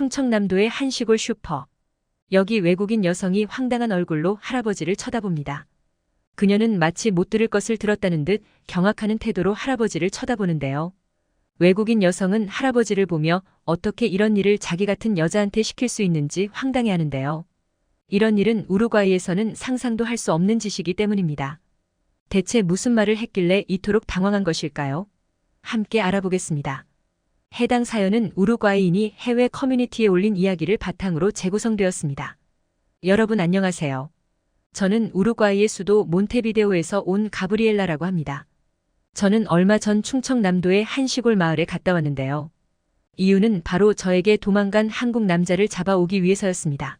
충청남도의 한 시골 슈퍼. 여기 외국인 여성이 황당한 얼굴로 할아버지를 쳐다봅니다. 그녀는 마치 못 들을 것을 들었다는 듯 경악하는 태도로 할아버지를 쳐다보는데요. 외국인 여성은 할아버지를 보며 어떻게 이런 일을 자기 같은 여자한테 시킬 수 있는지 황당해하는데요. 이런 일은 우루과이에서는 상상도 할 수 없는 짓이기 때문입니다. 대체 무슨 말을 했길래 이토록 당황한 것일까요? 함께 알아보겠습니다. 해당 사연은 우루과이인이 해외 커뮤니티에 올린 이야기를 바탕으로 재구성되었습니다. 여러분 안녕하세요. 저는 우루과이의 수도 몬테비데오에서 온 가브리엘라라고 합니다. 저는 얼마 전 충청남도의 한 시골 마을에 갔다 왔는데요. 이유는 바로 저에게 도망간 한국 남자를 잡아오기 위해서였습니다.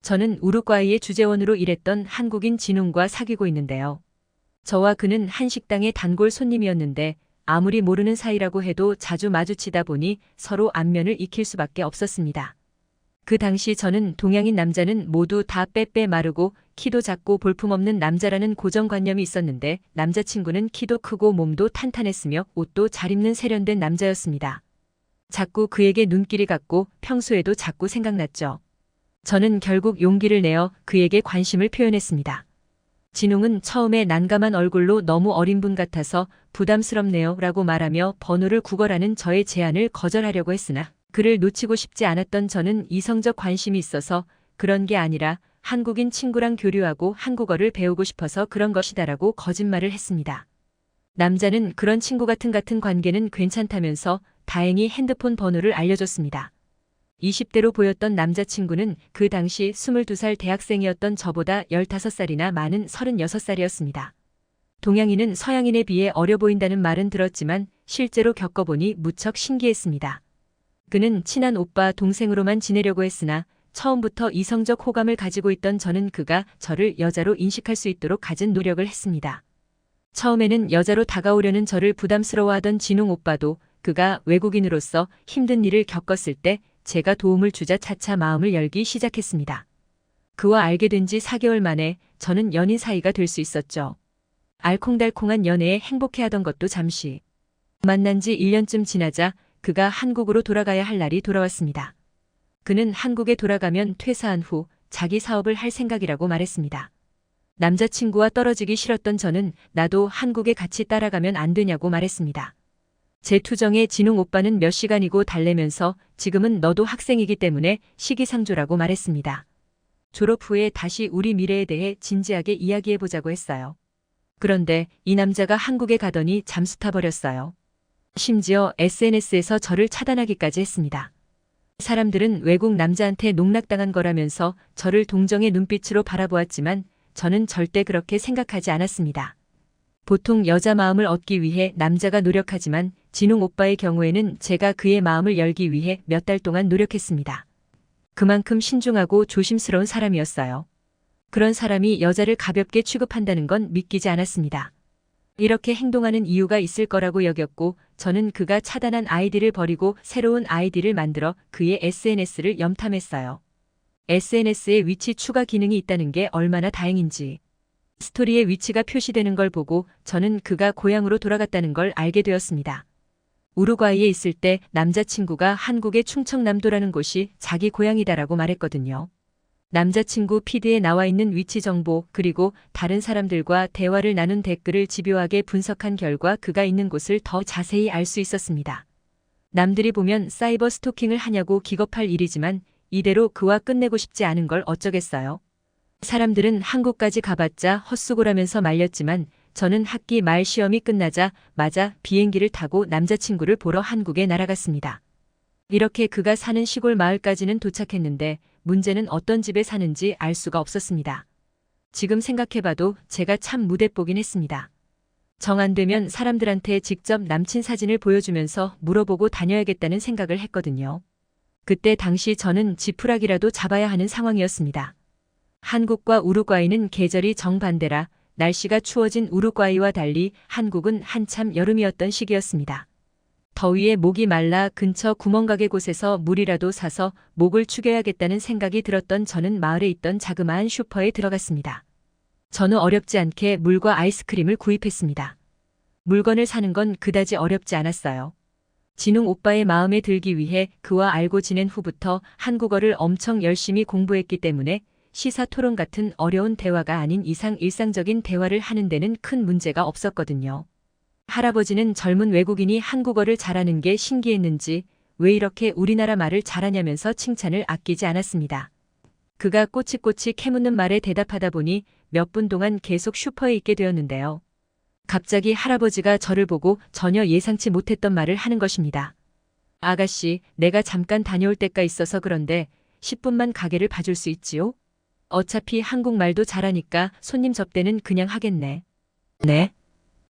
저는 우루과이의 주재원으로 일했던 한국인 진웅과 사귀고 있는데요. 저와 그는 한 식당의 단골 손님이었는데 아무리 모르는 사이라고 해도 자주 마주치다 보니 서로 안면을 익힐 수밖에 없었습니다. 그 당시 저는 동양인 남자는 모두 다 빼빼 마르고 키도 작고 볼품없는 남자라는 고정관념이 있었는데 남자친구는 키도 크고 몸도 탄탄했으며 옷도 잘 입는 세련된 남자였습니다. 자꾸 그에게 눈길이 갔고 평소에도 자꾸 생각났죠. 저는 결국 용기를 내어 그에게 관심을 표현했습니다. 진웅은 처음에 난감한 얼굴로 너무 어린 분 같아서 부담스럽네요 라고 말하며 번호를 구걸하는 저의 제안을 거절하려고 했으나 그를 놓치고 싶지 않았던 저는 이성적 관심이 있어서 그런 게 아니라 한국인 친구랑 교류하고 한국어를 배우고 싶어서 그런 것이다라고 거짓말을 했습니다. 남자는 그런 친구 같은 관계는 괜찮다면서 다행히 핸드폰 번호를 알려줬습니다. 20대로 보였던 남자친구는 그 당시 22살 대학생이었던 저보다 15살이나 많은 36살이었습니다. 동양인은 서양인에 비해 어려 보인다는 말은 들었지만 실제로 겪어보니 무척 신기했습니다. 그는 친한 오빠 동생으로만 지내려고 했으나 처음부터 이성적 호감을 가지고 있던 저는 그가 저를 여자로 인식할 수 있도록 갖은 노력을 했습니다. 처음에는 여자로 다가오려는 저를 부담스러워하던 진웅 오빠도 그가 외국인으로서 힘든 일을 겪었을 때 제가 도움을 주자 차차 마음을 열기 시작했습니다. 그와 알게 된 지 4개월 만에 저는 연인 사이가 될 수 있었죠. 알콩달콩한 연애에 행복해하던 것도 잠시. 만난 지 1년쯤 지나자 그가 한국으로 돌아가야 할 날이 돌아왔습니다. 그는 한국에 돌아가면 퇴사한 후 자기 사업을 할 생각이라고 말했습니다. 남자친구와 떨어지기 싫었던 저는 나도 한국에 같이 따라가면 안 되냐고 말했습니다. 제 투정에 진웅 오빠는 몇 시간이고 달래면서 지금은 너도 학생이기 때문에 시기상조라고 말했습니다. 졸업 후에 다시 우리 미래에 대해 진지하게 이야기해보자고 했어요. 그런데 이 남자가 한국에 가더니 잠수 타버렸어요. 심지어 SNS에서 저를 차단하기까지 했습니다. 사람들은 외국 남자한테 농락당한 거라면서 저를 동정의 눈빛으로 바라보았지만 저는 절대 그렇게 생각하지 않았습니다. 보통 여자 마음을 얻기 위해 남자가 노력하지만 진웅 오빠의 경우에는 제가 그의 마음을 열기 위해 몇 달 동안 노력했습니다. 그만큼 신중하고 조심스러운 사람이었어요. 그런 사람이 여자를 가볍게 취급한다는 건 믿기지 않았습니다. 이렇게 행동하는 이유가 있을 거라고 여겼고 저는 그가 차단한 아이디를 버리고 새로운 아이디를 만들어 그의 SNS를 염탐했어요. SNS에 위치 추가 기능이 있다는 게 얼마나 다행인지. 스토리에 위치가 표시되는 걸 보고 저는 그가 고향으로 돌아갔다는 걸 알게 되었습니다. 우루과이에 있을 때 남자친구가 한국의 충청남도라는 곳이 자기 고향이다라고 말했거든요. 남자친구 피드에 나와 있는 위치 정보 그리고 다른 사람들과 대화를 나눈 댓글을 집요하게 분석한 결과 그가 있는 곳을 더 자세히 알 수 있었습니다. 남들이 보면 사이버 스토킹을 하냐고 기겁할 일이지만 이대로 그와 끝내고 싶지 않은 걸 어쩌겠어요. 사람들은 한국까지 가봤자 헛수고라면서 말렸지만 저는 학기 말 시험이 끝나자마자 비행기를 타고 남자친구를 보러 한국에 날아갔습니다. 이렇게 그가 사는 시골 마을까지는 도착했는데 문제는 어떤 집에 사는지 알 수가 없었습니다. 지금 생각해봐도 제가 참 무대뽀긴 했습니다. 정 안 되면 사람들한테 직접 남친 사진을 보여주면서 물어보고 다녀야겠다는 생각을 했거든요. 그때 당시 저는 지푸라기라도 잡아야 하는 상황이었습니다. 한국과 우루과이는 계절이 정반대라 날씨가 추워진 우루과이와 달리 한국은 한참 여름이었던 시기였습니다. 더위에 목이 말라 근처 구멍가게 곳에서 물이라도 사서 목을 축여야겠다는 생각이 들었던 저는 마을에 있던 자그마한 슈퍼에 들어갔습니다. 저는 어렵지 않게 물과 아이스크림을 구입했습니다. 물건을 사는 건 그다지 어렵지 않았어요. 진웅 오빠의 마음에 들기 위해 그와 알고 지낸 후부터 한국어를 엄청 열심히 공부했기 때문에 시사 토론 같은 어려운 대화가 아닌 이상 일상적인 대화를 하는 데는 큰 문제가 없었거든요. 할아버지는 젊은 외국인이 한국어를 잘하는 게 신기했는지 왜 이렇게 우리나라 말을 잘하냐면서 칭찬을 아끼지 않았습니다. 그가 꼬치꼬치 캐묻는 말에 대답하다 보니 몇 분 동안 계속 슈퍼에 있게 되었는데요. 갑자기 할아버지가 저를 보고 전혀 예상치 못했던 말을 하는 것입니다. 아가씨, 내가 잠깐 다녀올 때가 있어서 그런데 10분만 가게를 봐줄 수 있지요? 어차피 한국말도 잘하니까 손님 접대는 그냥 하겠네. 네?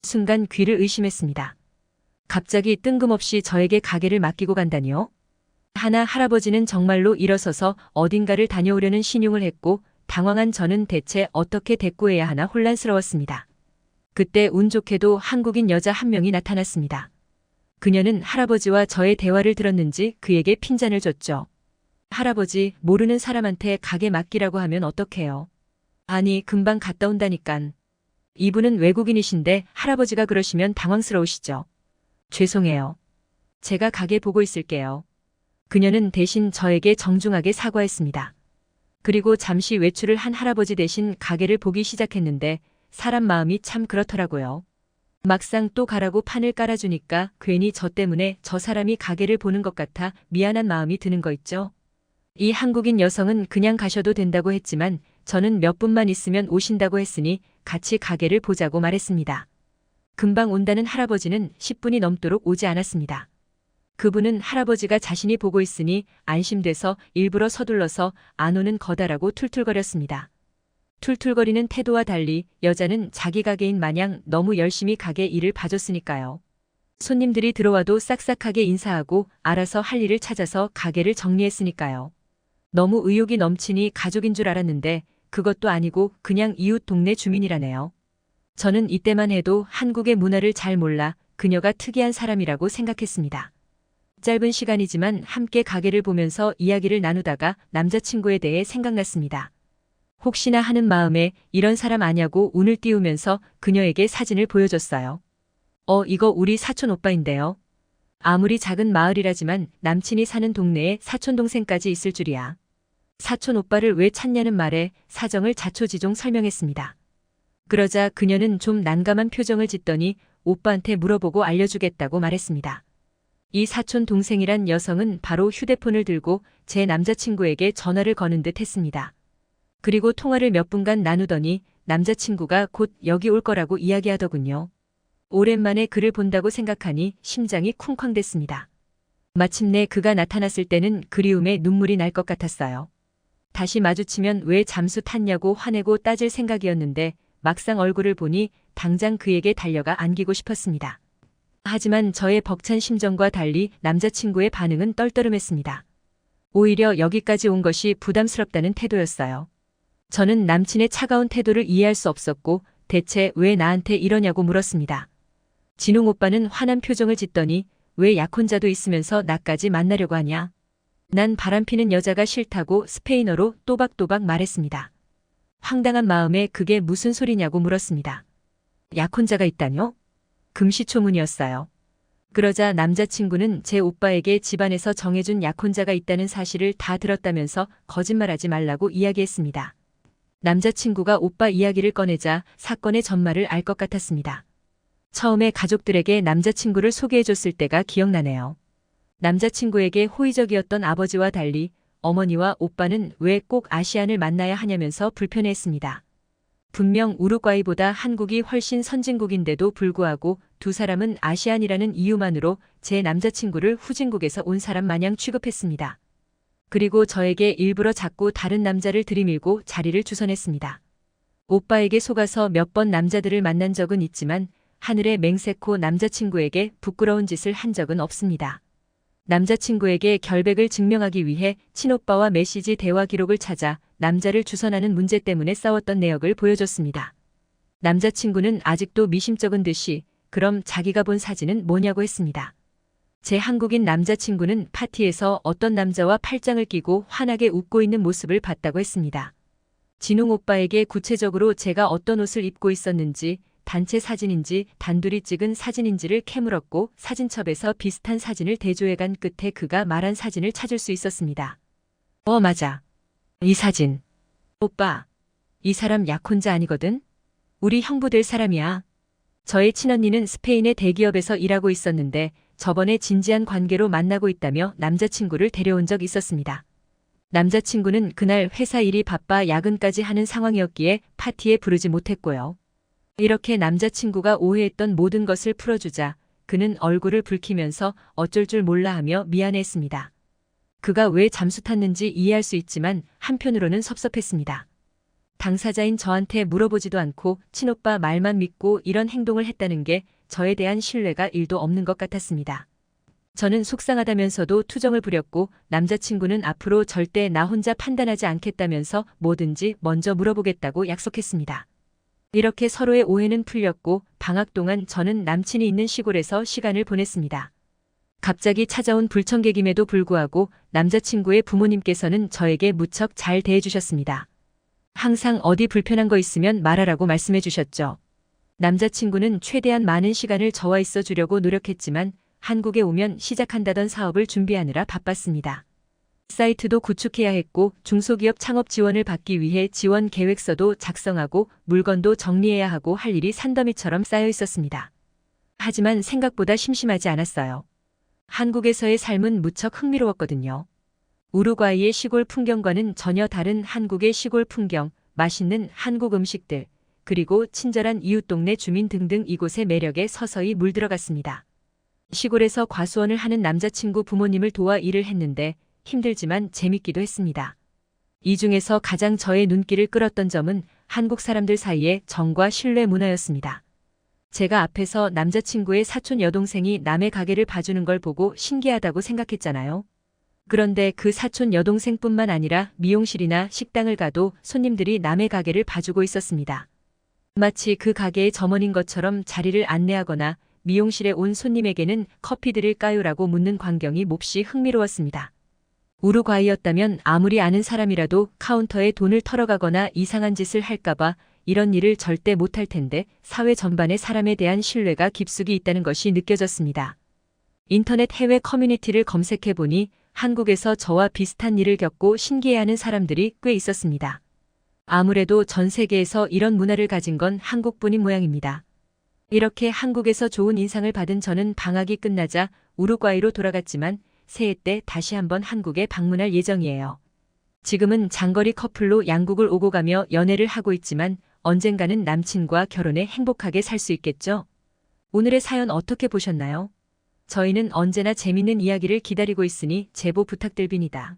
순간 귀를 의심했습니다. 갑자기 뜬금없이 저에게 가게를 맡기고 간다니요? 하나 할아버지는 정말로 일어서서 어딘가를 다녀오려는 신용을 했고 당황한 저는 대체 어떻게 대꾸해야 하나 혼란스러웠습니다. 그때 운 좋게도 한국인 여자 한 명이 나타났습니다. 그녀는 할아버지와 저의 대화를 들었는지 그에게 핀잔을 줬죠. 할아버지, 모르는 사람한테 가게 맡기라고 하면 어떡해요? 아니, 금방 갔다 온다니깐. 이분은 외국인이신데 할아버지가 그러시면 당황스러우시죠? 죄송해요. 제가 가게 보고 있을게요. 그녀는 대신 저에게 정중하게 사과했습니다. 그리고 잠시 외출을 한 할아버지 대신 가게를 보기 시작했는데 사람 마음이 참 그렇더라고요. 막상 또 가라고 판을 깔아주니까 괜히 저 때문에 저 사람이 가게를 보는 것 같아 미안한 마음이 드는 거 있죠. 이 한국인 여성은 그냥 가셔도 된다고 했지만 저는 몇 분만 있으면 오신다고 했으니 같이 가게를 보자고 말했습니다. 금방 온다는 할아버지는 10분이 넘도록 오지 않았습니다. 그분은 할아버지가 자신이 보고 있으니 안심돼서 일부러 서둘러서 안 오는 거다라고 툴툴거렸습니다. 툴툴거리는 태도와 달리 여자는 자기 가게인 마냥 너무 열심히 가게 일을 봐줬으니까요. 손님들이 들어와도 싹싹하게 인사하고 알아서 할 일을 찾아서 가게를 정리했으니까요. 너무 의욕이 넘치니 가족인 줄 알았는데 그것도 아니고 그냥 이웃 동네 주민이라네요. 저는 이때만 해도 한국의 문화를 잘 몰라 그녀가 특이한 사람이라고 생각했습니다. 짧은 시간이지만 함께 가게를 보면서 이야기를 나누다가 남자친구에 대해 생각났습니다. 혹시나 하는 마음에 이런 사람 아냐고 운을 띄우면서 그녀에게 사진을 보여줬어요. 이거 우리 사촌 오빠인데요. 아무리 작은 마을이라지만 남친이 사는 동네에 사촌 동생까지 있을 줄이야. 사촌 오빠를 왜 찾냐는 말에 사정을 자초지종 설명했습니다. 그러자 그녀는 좀 난감한 표정을 짓더니 오빠한테 물어보고 알려주겠다고 말했습니다. 이 사촌 동생이란 여성은 바로 휴대폰을 들고 제 남자친구에게 전화를 거는 듯 했습니다. 그리고 통화를 몇 분간 나누더니 남자친구가 곧 여기 올 거라고 이야기하더군요. 오랜만에 그를 본다고 생각하니 심장이 쿵쾅댔습니다. 마침내 그가 나타났을 때는 그리움에 눈물이 날 것 같았어요. 다시 마주치면 왜 잠수 탔냐고 화내고 따질 생각이었는데 막상 얼굴을 보니 당장 그에게 달려가 안기고 싶었습니다. 하지만 저의 벅찬 심정과 달리 남자친구의 반응은 떨떠름했습니다. 오히려 여기까지 온 것이 부담스럽다는 태도였어요. 저는 남친의 차가운 태도를 이해할 수 없었고 대체 왜 나한테 이러냐고 물었습니다. 진웅 오빠는 화난 표정을 짓더니 왜 약혼자도 있으면서 나까지 만나려고 하냐? 난 바람피는 여자가 싫다고 스페인어로 또박또박 말했습니다. 황당한 마음에 그게 무슨 소리냐고 물었습니다. 약혼자가 있다뇨? 금시초문이었어요. 그러자 남자친구는 제 오빠에게 집안에서 정해준 약혼자가 있다는 사실을 다 들었다면서 거짓말하지 말라고 이야기했습니다. 남자친구가 오빠 이야기를 꺼내자 사건의 전말을 알 것 같았습니다. 처음에 가족들에게 남자친구를 소개해줬을 때가 기억나네요. 남자친구에게 호의적이었던 아버지와 달리 어머니와 오빠는 왜 꼭 아시안을 만나야 하냐면서 불편해했습니다. 분명 우루과이보다 한국이 훨씬 선진국인데도 불구하고 두 사람은 아시안이라는 이유만으로 제 남자친구를 후진국에서 온 사람 마냥 취급했습니다. 그리고 저에게 일부러 자꾸 다른 남자를 들이밀고 자리를 주선했습니다. 오빠에게 속아서 몇 번 남자들을 만난 적은 있지만 하늘의 맹세코 남자친구에게 부끄러운 짓을 한 적은 없습니다. 남자친구에게 결백을 증명하기 위해 친오빠와 메시지 대화 기록을 찾아 남자를 주선하는 문제 때문에 싸웠던 내역을 보여줬습니다. 남자친구는 아직도 미심쩍은 듯이 그럼 자기가 본 사진은 뭐냐고 했습니다. 제 한국인 남자친구는 파티에서 어떤 남자와 팔짱을 끼고 환하게 웃고 있는 모습을 봤다고 했습니다. 진웅 오빠에게 구체적으로 제가 어떤 옷을 입고 있었는지 단체 사진인지 단둘이 찍은 사진인지를 캐물었고 사진첩에서 비슷한 사진을 대조해간 끝에 그가 말한 사진을 찾을 수 있었습니다. 맞아. 이 사진. 오빠, 이 사람 약혼자 아니거든? 우리 형부 될 사람이야. 저의 친언니는 스페인의 대기업에서 일하고 있었는데 저번에 진지한 관계로 만나고 있다며 남자친구를 데려온 적 있었습니다. 남자친구는 그날 회사 일이 바빠 야근까지 하는 상황이었기에 파티에 부르지 못했고요. 이렇게 남자친구가 오해했던 모든 것을 풀어주자 그는 얼굴을 붉히면서 어쩔 줄 몰라 하며 미안해했습니다. 그가 왜 잠수 탔는지 이해할 수 있지만 한편으로는 섭섭했습니다. 당사자인 저한테 물어보지도 않고 친오빠 말만 믿고 이런 행동을 했다는 게 저에 대한 신뢰가 1도 없는 것 같았습니다. 저는 속상하다면서도 투정을 부렸고 남자친구는 앞으로 절대 나 혼자 판단하지 않겠다면서 뭐든지 먼저 물어보겠다고 약속했습니다. 이렇게 서로의 오해는 풀렸고 방학 동안 저는 남친이 있는 시골에서 시간을 보냈습니다. 갑자기 찾아온 불청객임에도 불구하고 남자친구의 부모님께서는 저에게 무척 잘 대해주셨습니다. 항상 어디 불편한 거 있으면 말하라고 말씀해 주셨죠. 남자친구는 최대한 많은 시간을 저와 있어 주려고 노력했지만 한국에 오면 시작한다던 사업을 준비하느라 바빴습니다. 사이트도 구축해야 했고 중소기업 창업 지원을 받기 위해 지원 계획서도 작성하고 물건도 정리해야 하고 할 일이 산더미처럼 쌓여 있었습니다. 하지만 생각보다 심심하지 않았어요. 한국에서의 삶은 무척 흥미로웠거든요. 우루과이의 시골 풍경과는 전혀 다른 한국의 시골 풍경, 맛있는 한국 음식들, 그리고 친절한 이웃 동네 주민 등등 이곳의 매력에 서서히 물들어갔습니다. 시골에서 과수원을 하는 남자친구 부모님을 도와 일을 했는데 힘들지만 재밌기도 했습니다. 이 중에서 가장 저의 눈길을 끌었던 점은 한국 사람들 사이의 정과 신뢰 문화였습니다. 제가 앞에서 남자친구의 사촌 여동생이 남의 가게를 봐주는 걸 보고 신기하다고 생각했잖아요. 그런데 그 사촌 여동생뿐만 아니라 미용실이나 식당을 가도 손님들이 남의 가게를 봐주고 있었습니다. 마치 그 가게의 점원인 것처럼 자리를 안내하거나 미용실에 온 손님에게는 커피 드릴까요라고 묻는 광경이 몹시 흥미로웠습니다. 우루과이였다면 아무리 아는 사람이라도 카운터에 돈을 털어가거나 이상한 짓을 할까봐 이런 일을 절대 못할 텐데 사회 전반에 사람에 대한 신뢰가 깊숙이 있다는 것이 느껴졌습니다. 인터넷 해외 커뮤니티를 검색해보니 한국에서 저와 비슷한 일을 겪고 신기해하는 사람들이 꽤 있었습니다. 아무래도 전 세계에서 이런 문화를 가진 건 한국뿐인 모양입니다. 이렇게 한국에서 좋은 인상을 받은 저는 방학이 끝나자 우루과이로 돌아갔지만 새해 때 다시 한번 한국에 방문할 예정이에요. 지금은 장거리 커플로 양국을 오고 가며 연애를 하고 있지만 언젠가는 남친과 결혼해 행복하게 살 수 있겠죠? 오늘의 사연 어떻게 보셨나요? 저희는 언제나 재밌는 이야기를 기다리고 있으니 제보 부탁드립니다.